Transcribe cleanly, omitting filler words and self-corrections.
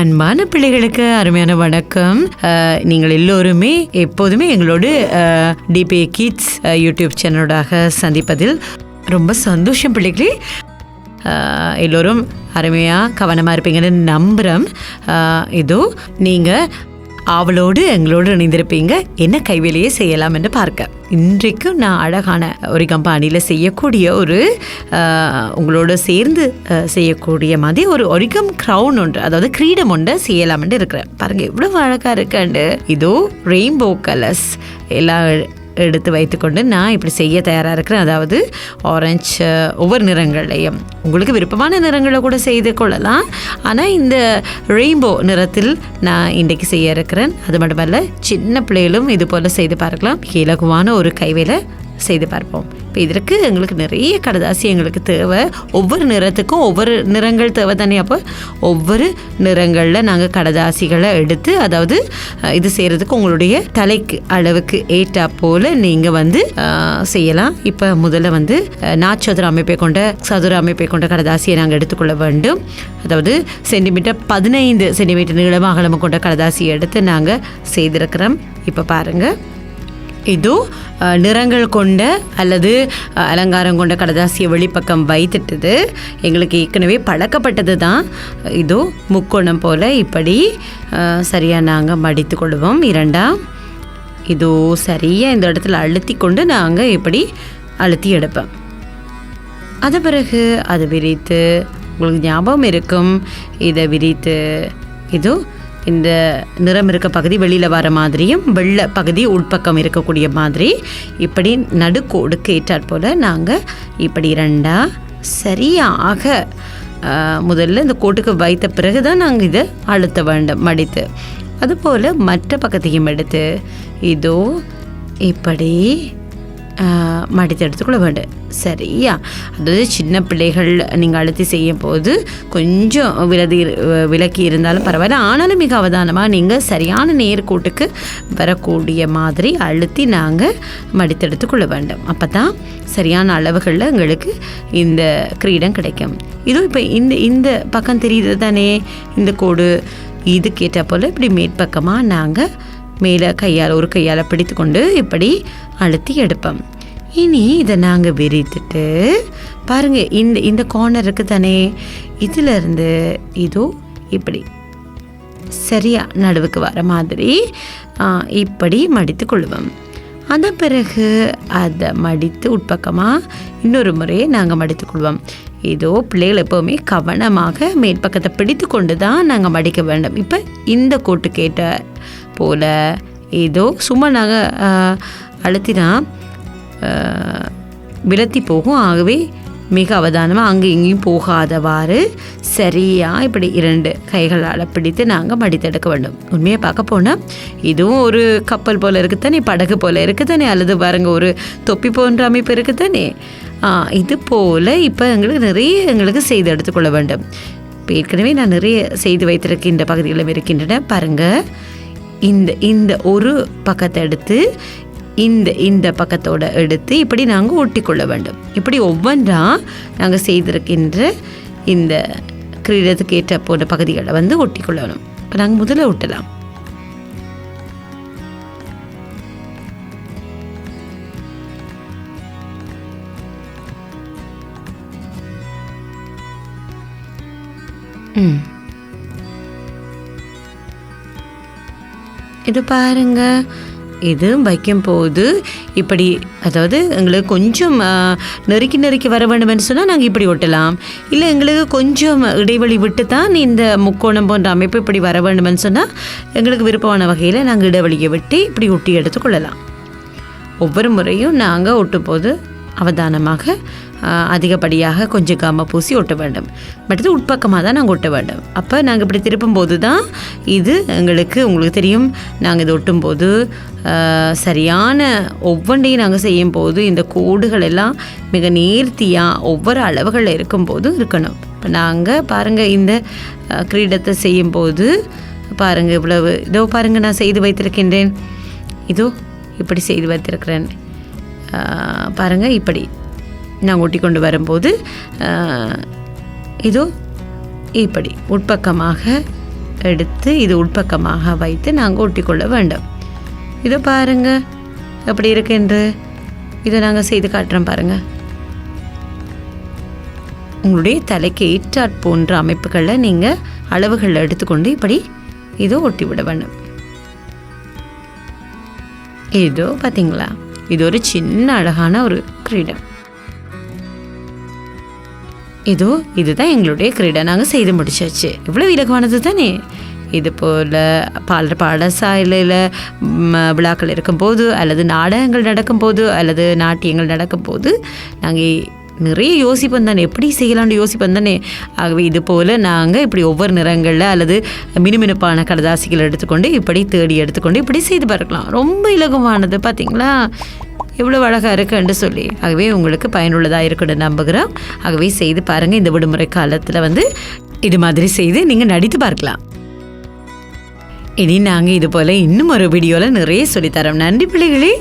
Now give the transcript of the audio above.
அன்பான பிள்ளைகளுக்கு அருமையான வணக்கம். நீங்கள் எல்லோருமே எப்போதுமே எங்களோடு டிபி கிட்ஸ் யூடியூப் சேனலோடாக சந்திப்பதில் ரொம்ப சந்தோஷம் பிள்ளைகளே. எல்லோரும் அருமையாக கவனமாக இருப்பீங்கன்னு நம்புகிறேன். இதோ நீங்கள் அவளோடு எங்களோடு இணைந்திருப்பீங்க. என்ன கைவேலையே செய்யலாம் என்று பார்க்க இன்றைக்கு நான் அழகான ஒரு கம்பானியில் செய்யக்கூடிய ஒரு உங்களோட சேர்ந்து செய்யக்கூடிய மாதிரி ஒரு ஒரிகம் க்ரௌன் ஒன்று, அதாவது கிரீடம் ஒன்றை செய்யலாம்னு இருக்கிறேன். பாருங்கள் எவ்வளோ அழகாக இருக்காண்டு. இதோ ரெயின்போ கலர்ஸ் எல்லாம் எடுத்து வைத்துக்கொண்டு நான் இப்படி செய்ய தயாராக இருக்கிறேன். அதாவது ஆரஞ்சு ஒவ்வொரு நிறங்களையும் உங்களுக்கு விருப்பமான நிறங்களை கூட செய்து கொள்ளலாம். ஆனால் இந்த ரெயின்போ நிறத்தில் நான் இன்றைக்கு செய்ய இருக்கிறேன். அது மட்டுமல்ல, சின்ன பிள்ளைகளும் இது போல் செய்து பார்க்கலாம். இலகுவான ஒரு கைவேலை செய்து பார்ப்போம். இப்போ இதற்கு எங்களுக்கு நிறைய கடதாசி எங்களுக்கு தேவை. ஒவ்வொரு நிறத்துக்கும் ஒவ்வொரு நிறங்கள் தேவை தானே. அப்போ ஒவ்வொரு நிறங்களில் நாங்கள் கடதாசிகளை எடுத்து, அதாவது இது செய்கிறதுக்கு உங்களுடைய தலைக்கு அளவுக்கு ஏற்றா போல் நீங்கள் செய்யலாம். இப்போ முதல்ல நாச்சதுர அமைப்பை கொண்ட சதுர அமைப்பை கொண்ட கடதாசியை நாங்கள் எடுத்துக்கொள்ள வேண்டும். அதாவது சென்டிமீட்டர் 15 சென்டிமீட்டர் நீளம் அகலம் கொண்ட கடதாசியை எடுத்து நாங்கள் செய்திருக்கிறோம். இப்போ பாருங்கள், இதோ நிறங்கள் கொண்ட அல்லது அலங்காரம் கொண்ட கடதாசியை வெளிப்பக்கம் வைத்துட்டது எங்களுக்கு ஏற்கனவே பழக்கப்பட்டது தான். இதோ முக்கோணம் போல் இப்படி சரியாக நாங்கள் மடித்து கொள்வோம். இரண்டாம் இதோ சரியாக இந்த இடத்துல அழுத்தி கொண்டு நாங்கள் இப்படி அழுத்தி எடுப்போம். அது பிறகு அதை விரித்து, உங்களுக்கு ஞாபகம் இருக்கும், இதை விரித்து இதோ இந்த நிறம் இருக்க பகுதி வெளியில் வர மாதிரியும் வெள்ளை பகுதி உட்பக்கம் இருக்கக்கூடிய மாதிரி இப்படி நடுக்கோடுக்கு ஏற்றாற் போல் நாங்கள் இப்படி ரெண்டாக சரியாக முதல்ல இந்த கோட்டுக்கு வைத்த பிறகு தான் நாங்கள் இதை அழுத்த வேண்டும் மடித்து. அதுபோல் மற்ற பக்கத்தையும் எடுத்து இதோ இப்படி மடித்து எடுத்துக்கொள்ள வேண்டும். சரியா? அதாவது சின்ன பிள்ளைகள் நீங்கள் அழுத்தி செய்யும் போது கொஞ்சம் விலக்கி இருந்தாலும் பரவாயில்ல. ஆனாலும் மிக அவதானமாக நீங்கள் சரியான நேர்கோட்டுக்கு வரக்கூடிய மாதிரி அழுத்தி நாங்கள் மடித்து எடுத்துக்கொள்ள வேண்டும். அப்போ தான் சரியான அளவுகளில் எங்களுக்கு இந்த கிரீடம் கிடைக்கும். இதுவும் இப்போ இந்த பக்கம் தெரியுது தானே, இந்த கோடு இதுக்கேற்ற போல் இப்படி மேற்பக்கமாக நாங்கள் மேலே ஒரு கையால் பிடித்து கொண்டு இப்படி அழுத்தி எடுப்போம். இனி இதை நாங்கள் விரித்துட்டு பாருங்கள், இந்த கார்னர் இருக்குது தானே, இதிலிருந்து இதோ இப்படி சரியாக நடுவுக்கு வர மாதிரி இப்படி மடித்து கொள்வோம். அதன் பிறகு அதை மடித்து உட்பக்கமாக இன்னொரு முறையை நாங்கள் மடித்து கொள்வோம். இதோ பிள்ளைகள் எப்போவுமே கவனமாக மேற்பக்கத்தை பிடித்து கொண்டு தான் நாங்கள் மடிக்க வேண்டும். இப்போ இந்த கோட்டுக்கேட்ட போல் ஏதோ சும்மா நாங்கள் அழுத்தினா விலத்தி போகும். ஆகவே மிக அவதானமாக அங்கே இங்கேயும் போகாதவாறு சரியாக இப்படி 2 கைகளால் பிடித்து நாங்கள் மடித்தெடுக்க வேண்டும். உண்மையை பார்க்க போனால் இதுவும் ஒரு கப்பல் போல் இருக்குதானே, படகு போல் இருக்குதானே, அல்லது பாருங்க ஒரு தொப்பி போன்ற அமைப்பு இருக்குதானே. இது போல் இப்போ எங்களுக்கு செய்து எடுத்துக்கொள்ள வேண்டும். இப்போ ஏற்கனவே நான் நிறைய செய்து வைத்திருக்கின்ற பகுதிகளும் இருக்கின்றன. பாருங்கள், இந்த ஒரு பக்கத்தை எடுத்து இந்த பக்கத்தோடு எடுத்து இப்படி நாங்கள் ஒட்டிக்கொள்ள வேண்டும். இப்படி ஒவ்வொன்றா நாங்கள் செய்திருக்கின்ற இந்த கிரீடத்துக்கு ஏற்ற போன்ற பகுதிகளை ஒட்டிக்கொள்ளணும். இப்போ நாங்கள் முதல்ல ஒட்டலாம். இது பாருங்க, இது வைக்கும் போது இப்படி, அதாவது எங்களுக்கு கொஞ்சம் நெருக்கி வர வேண்டும்னு சொன்னால் நாங்கள் இப்படி ஒட்டலாம். இல்லை எங்களுக்கு கொஞ்சம் இடைவெளி விட்டு தான் இந்த முக்கோணம் போன்ற அமைப்பு இப்படி வர வேண்டும்னு சொன்னால் எங்களுக்கு விருப்பமான வகையில் நாங்கள் இடைவெளியை விட்டு இப்படி ஒட்டி எடுத்துக்கொள்ளலாம். ஒவ்வொரு முறையும் நாங்கள் ஒட்டும் போது அவதானமாக அதிகப்படியாக கொஞ்சம் காம பூசி ஒட்ட வேண்டும். மற்றது உட்பக்கமாக தான் நாங்கள் ஒட்ட வேண்டும். அப்போ நாங்கள் இப்படி திருப்பும் போது தான் இது உங்களுக்கு தெரியும், நாங்கள் இது ஒட்டும்போது சரியான ஒவ்வொன்றையும் நாங்கள் செய்யும் போது இந்த கோடுகள் எல்லாம் மிக நேர்த்தியாக ஒவ்வொரு அளவுகளில் இருக்கும்போது இருக்கணும். இப்போ நாங்கள் பாருங்கள், இந்த கிரீடத்தை செய்யும்போது பாருங்கள் இவ்வளவு, இதோ பாருங்கள் நான் செய்து வைத்திருக்கின்றேன். இதோ இப்படி செய்து வைத்திருக்கிறேன். பாருங்கள், இப்படி நான் ஒட்டி கொண்டு வரும்போது இதோ இப்படி உட்பக்கமாக எடுத்து இது உள்பக்கமாக வைத்து நாங்கள் ஒட்டிக்கொள்ள வேண்டும். இதோ பாருங்கள் எப்படி இருக்குன்று. இதை நாங்கள் செய்து காட்டுறோம் பாருங்கள். உங்களுடைய தலைக்கு ஏற்றாற் போன்ற அமைப்புகளில் நீங்கள் அளவுகளில் எடுத்துக்கொண்டு இப்படி இதோ ஒட்டி விட வேண்டும். இதோ பார்த்தீங்களா, இது ஒரு சின்ன அழகான ஒரு கிரீடம். இதுதான் எங்களுடைய கிரீடம். நாங்கள் செய்து முடிச்சாச்சு. இவ்வளோ இலகுவானது தானே. இது போல் பாடசாலையில் விழாக்கள் இருக்கும்போது அல்லது நாடகங்கள் நடக்கும்போது அல்லது நாட்டியங்கள் நடக்கும்போது நாங்கள் நிறைய யோசிப்போம் தானே, எப்படி செய்யலாம்னு யோசிப்போம் தானே. ஆகவே இது போல் நாங்கள் இப்படி ஒவ்வொரு நிறங்களில் அல்லது மினுமினுப்பான கடதாசிகள் எடுத்துக்கொண்டு இப்படி தேடி எடுத்துக்கொண்டு இப்படி செய்து பார்க்கலாம். ரொம்ப இலகுவானது பார்த்தீங்களா, எவ்வளோ அழகாக இருக்குன்னு சொல்லி. ஆகவே உங்களுக்கு பயனுள்ளதாக இருக்குன்னு நம்புகிறோம். ஆகவே செய்து பாருங்கள். இந்த விடுமுறை காலத்தில் இது மாதிரி செய்து நீங்கள் நடித்து பார்க்கலாம். இனி நாங்கள் இது போல் இன்னும் ஒரு வீடியோவில் நிறைய சொல்லித்தரோம். நன்றி பிள்ளைகளே.